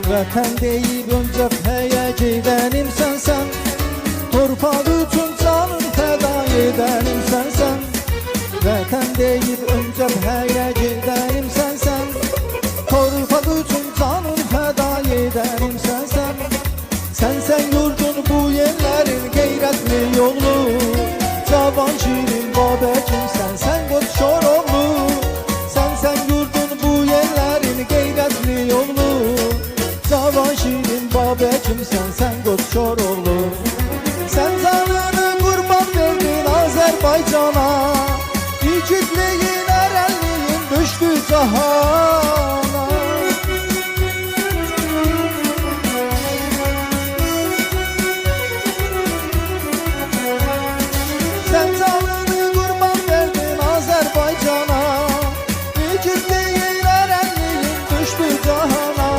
Vətən deyib ön cəbhəyə gedənim sənsən, torpaq üçün canın fəda edənim sənsən. Vətən deyib ön cəbhəyə gedənim sənsən, torpaq üçün canın fəda edənim sənsən. Sənsən yurdun bu yerlərin qeyrətli yolu, cavan şirin Babəkimsən sən Qoç Koroğlu. Sənsən yurdun bu yerlərin qeyrətli yolu, cavan şirin Babəkimsən sən Qoç Koroğlu. Sən canını qurban verdin Azərbaycana, igidliyin, ərəlliyin düşdü cahana. Sən canını qurban verdin Azərbaycana, igidliyin, ərəlliyin düşdü cahana.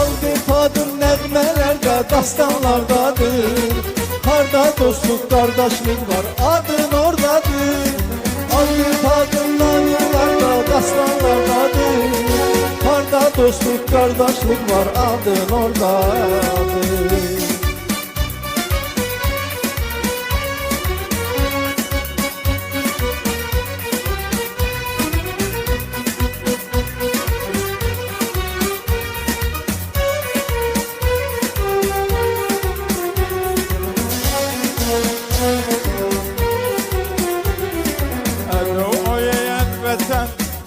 Albert adın nəğmələrdə, dastanlardadır, harda dostluq, qardaşlıq var, adın oradadır. Albert adın nəğmələrdə, dastanlardadır, harda dostluq, qardaşlıq var, adın oradadır.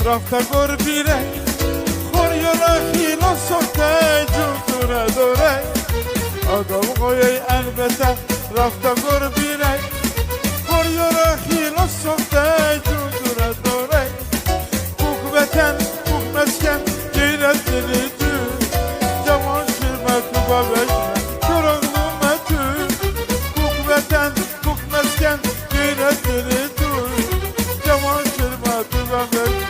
Rafta gor birek, khor yola hilo sokte cudure dorek. Agam koyay elbette, rafta gor birek, khor yola hilo sokte cudure dorek. Kukveten, kukmesken, geyretli tü, caman şirmetu babeşme, körüngü metü. Kukveten, kukmesken, geyretli tü, caman şirmetu babeşme.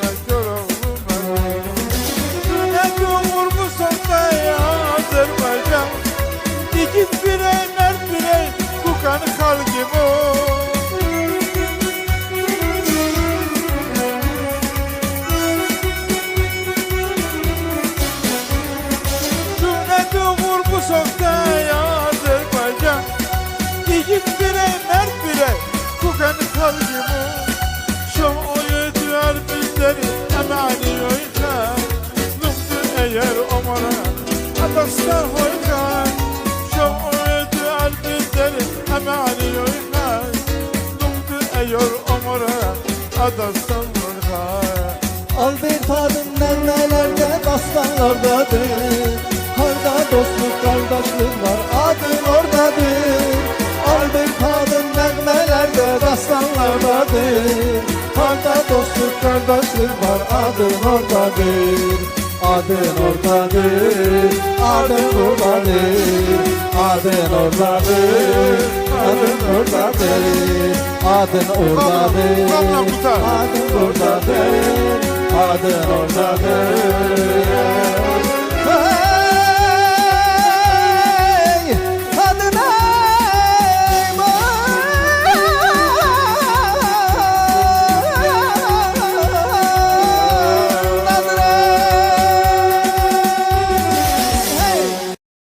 Git birey, mert birey, kukanı kal gibi o. Cümlede vur bu sokta ya Azerbaycan. Git birey, mert birey, kukanı kal gibi o. Şom oyu düğer bizleri, emani oyka. Lumdu eğer omara, adastar hoyka. Şom oydu albizleri emani oynay. Lumdu eyor omura adastan vurgay. Albert adın nəğməlerde, dastanlardadır, harda dostluq, qardaşlıq var, adın oradadır. Albert adın nəğməlerde, dastanlardadır, harda dostluq, qardaşlıq var, adın oradadır. Adın oradadır, adın oradadır, adın oradadır, adın oradadır, adın oradadır, adın oradadır, adın oradadır.